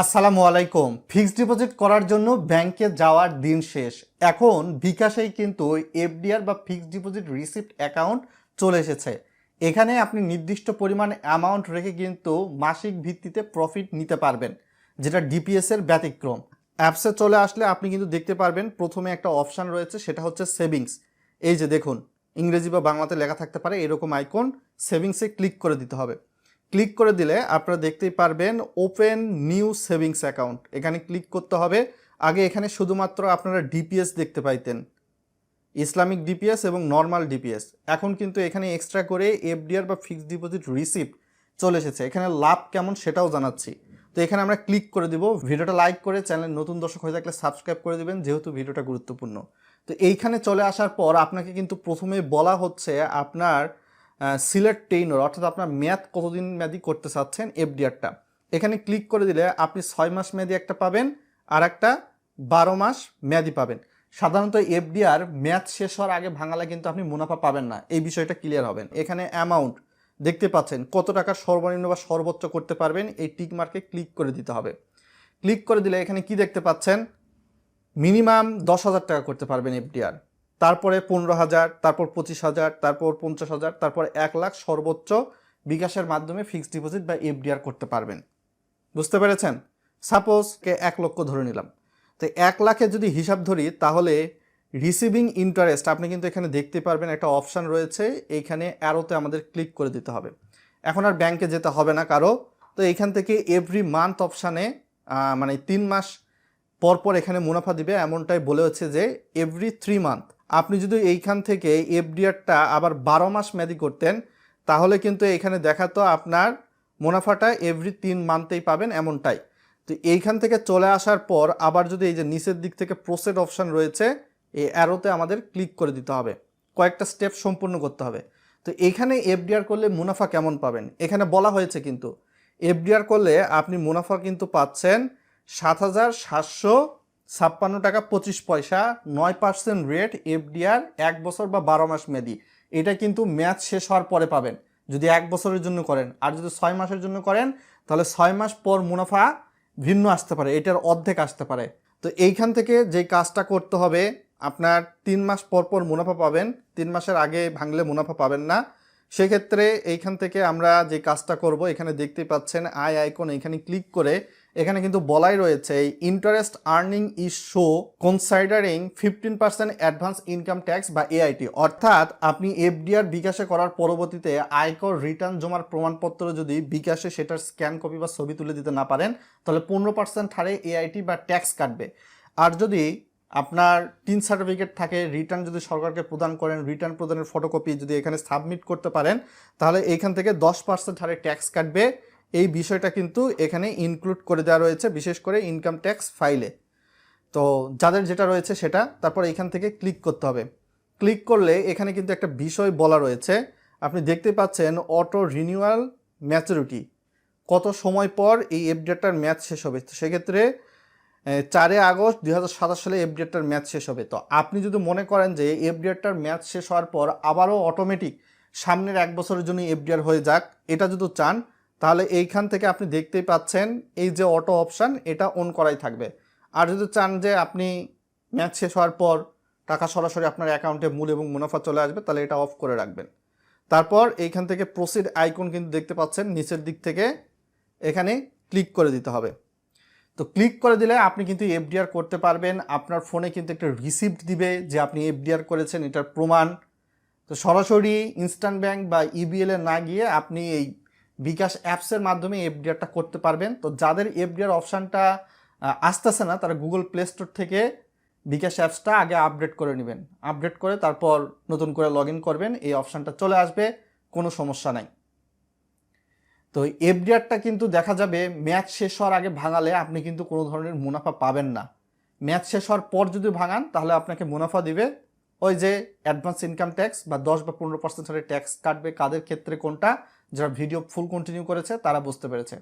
আসসালামু আলাইকুম। Fixed deposit করার জন্য ব্যাংকে যাওয়ার দিন শেষ। এখন বিকাশেই কিন্তু এফডিআর বা ফিক্সড ডিপোজিট রিসিপ্ট অ্যাকাউন্ট চলে এসেছে। এখানে আপনি নির্দিষ্ট পরিমাণ অ্যামাউন্ট রেখে কিন্তু মাসিক ভিত্তিতে প্রফিট নিতে পারবেন, যেটা ডিপিএস এর ব্যতিক্রম। অ্যাপসে চলে আসলে আপনি কিন্তু দেখতে পারবেন প্রথমে একটা অপশান রয়েছে, সেটা হচ্ছে সেভিংস। এই যে দেখুন, ইংরেজি বা বাংলাতে লেখা থাকতে পারে এরকম আইকন, সেভিংসে ক্লিক করে দিতে হবে। ক্লিক করে দিলে আপনারা দেখতেই পারবেন ওপেন নিউ সেভিংস অ্যাকাউন্ট, এখানে ক্লিক করতে হবে। আগে এখানে শুধুমাত্র আপনারা ডিপিএস দেখতে পাইতেন, ইসলামিক ডিপিএস এবং নর্মাল ডিপিএস। এখন কিন্তু এখানে এক্সট্রা করে এফডিআর বা ফিক্সড ডিপোজিট রিসিপ্ট চলে এসেছে। এখানে লাভ কেমন সেটাও জানাচ্ছি। তো এখানে আমরা ক্লিক করে দিব। ভিডিওটা লাইক করে চ্যানেল নতুন দর্শক হয়ে থাকলে সাবস্ক্রাইব করে দিবেন, যেহেতু ভিডিওটা গুরুত্বপূর্ণ। তো এইখানে চলে আসার পর আপনাকে কিন্তু প্রথমে বলা হচ্ছে আপনার সিলেক্ট টেইনর, অর্থাৎ আপনার মেয়াদ কতদিন মেয়াদি করতে চাচ্ছেন এফডিআরটা। এখানে ক্লিক করে দিলে আপনি 6 মাস মেয়াদি একটা পাবেন, আর একটা 12 মাস মেয়াদি পাবেন। সাধারণত এফডিআর মেয়াদ শেষ হওয়ার আগে ভাঙালে কিন্তু আপনি মুনাফা পাবেন না, এই বিষয়টা ক্লিয়ার হবেন। এখানে অ্যামাউন্ট দেখতে পাচ্ছেন, কত টাকা সর্বনিম্ন বা সর্বোচ্চ করতে পারবেন, এই টিক মার্কে ক্লিক করে দিতে হবে। ক্লিক করে দিলে এখানে কি দেখতে পাচ্ছেন, মিনিমাম 10,000 টাকা করতে পারবেন এফডিআর, তারপরে 15,000, তারপর 25,000, তারপর 50,000, তারপর 1 লাখ সর্বোচ্চ বিকাশের মাধ্যমে ফিক্সড ডিপোজিট বা এফডিআর করতে পারবেন। বুঝতে পেরেছেন? সাপোজ 1 লক্ষ ধরে নিলাম। তো 1 লাখে যদি হিসাব ধরি, তাহলে রিসিভিং ইন্টারেস্ট আপনি কিন্তু এখানে দেখতে পারবেন একটা অপশান রয়েছে, এইখানে অ্যারোতে আমাদের ক্লিক করে দিতে হবে। এখন আর ব্যাংকে যেতে হবে না কারো। তো এইখান থেকে এভরি মান্থ অপশানে মানে 3 মাস পরপর এখানে মুনাফা দিবে, এমনটাই বলে হচ্ছে যে এভরি 3 মান্থ। আপনি যদি এইখান থেকে এফডিআরটা আবার 12 মাস মেয়াদি করতেন, তাহলে কিন্তু এখানে দেখাতো আপনার মুনাফাটা এভরি 3 মান্থেই পাবেন, এমনটাই। তো এইখান থেকে চলে আসার পর আবার যদি এই যে নিচের দিক থেকে প্রসেড অপশান রয়েছে, এই অ্যারোতে আমাদের ক্লিক করে দিতে হবে, কয়েকটা স্টেপ সম্পূর্ণ করতে হবে। তো এইখানে এফডিআর করলে মুনাফা কেমন পাবেন এখানে বলা হয়েছে, কিন্তু এফডিআর করলে আপনি মুনাফা কিন্তু পাচ্ছেন 7,756 টাকা 25 পয়সা, 9% রেট এফডিআর 1 বছর বা 12 মাস মেয়াদি। এটা কিন্তু মেয়াদ শেষ হওয়ার পরে পাবেন যদি 1 বছরের জন্য করেন, আর যদি 6 মাসের জন্য করেন তাহলে 6 মাস পর মুনাফা ভিন্ন আসতে পারে, এটার অর্ধেক আসতে পারে। তো এইখান থেকে যে কাজটা করতে হবে, আপনার 3 মাস পর পর মুনাফা পাবেন, 3 মাসের আগে ভাঙলে মুনাফা পাবেন না। সেক্ষেত্রে এইখান থেকে আমরা যে কাজটা করব, এখানে দেখতেই পাচ্ছেন আই আইকন, এখানে ক্লিক করে এখানে কিন্তু বলাই রয়েছে interest earning is show considering 15% advance income tax বা এআইটি। অর্থাৎ আপনি এফডিআর বিকাশে করার পরবর্তীতে আয়কর রিটার্ন জমার প্রমাণপত্র যদি বিকাশে সেটার স্ক্যান কপি বা ছবি তুলে দিতে না পারেন, তাহলে 15% হারে এআইটি বা ট্যাক্স কাটবে। আর যদি আপনার 3 সার্টিফিকেট থাকে, রিটার্ন যদি সরকারকে প্রদান করেন, রিটার্ন প্রদানের ফটোকপি যদি এখানে সাবমিট করতে পারেন, তাহলে এইখান থেকে 10% হারে ট্যাক্স কাটবে। এই বিষয়টা কিন্তু এখানে ইনক্লুড করে দেওয়া রয়েছে, বিশেষ করে ইনকাম ট্যাক্স ফাইলে। তো যাদের যেটা রয়েছে সেটা, তারপর এখান থেকে ক্লিক করতে হবে। ক্লিক করলে এখানে কিন্তু একটা বিষয় বলা রয়েছে, আপনি দেখতে পাচ্ছেন অটো রিনিউয়াল ম্যাচুরিটি, কত সময় পর এই এফডিআরটার ম্যাচ শেষ হবে। তো সেক্ষেত্রে 4 আগস্ট 2027 সালে এফডিআরটার ম্যাচ শেষ হবে। তো আপনি যদি মনে করেন যে এফডিআরটার ম্যাচ শেষ হওয়ার পর আবারও অটোমেটিক সামনের 1 বছরের জন্য এফডিআর হয়ে যাক, এটা যদি চান, তাহলে এইখান থেকে আপনি দেখতেই পাচ্ছেন এই যে অটো অপশান, এটা অন করাই থাকবে। আর যদি চান যে আপনি ম্যাচ শেষ হওয়ার পর টাকা সরাসরি আপনার অ্যাকাউন্টে মূল এবং মুনাফা চলে আসবে, তাহলে এটা অফ করে রাখবেন। তারপর এইখান থেকে প্রসিড আইকন কিন্তু দেখতে পাচ্ছেন নিচের দিক থেকে, এখানে ক্লিক করে দিতে হবে। তো ক্লিক করে দিলে আপনি কিন্তু এফডিআর করতে পারবেন। আপনার ফোনে কিন্তু একটা রিসিপ্ট দিবে যে আপনি এফডিআর করেছেন, এটার প্রমাণ। তো সরাসরি ইনস্ট্যান্ট ব্যাংক বা ইবিএল এ না গিয়ে আপনি এই বিকাশ অ্যাপসের মাধ্যমে এফডিআরটা করতে পারবেন। তো যাদের এফডিআর অপশানটা আসতেছে না, তারা গুগল প্লে স্টোর থেকে বিকাশ অ্যাপসটা আগে আপডেট করে নেবেন। আপডেট করে তারপর নতুন করে লগ ইন করবেন, এই অপশানটা চলে আসবে, কোনো সমস্যা নাই। তো এফডিআরটা কিন্তু দেখা যাবে ম্যাচ শেষ হওয়ার আগে ভাঙালে আপনি কিন্তু কোনো ধরনের মুনাফা পাবেন না। ম্যাচ শেষ হওয়ার পর যদি ভাঙান, তাহলে আপনাকে মুনাফা দিবে ওই যে অ্যাডভান্স ইনকাম ট্যাক্স বা 10 বা 15% হারে ট্যাক্স কাটবে। কাদের ক্ষেত্রে কোনটা, যারা ভিডিও ফুল কন্টিনিউ করেছে তারা বুঝতে পেরেছে।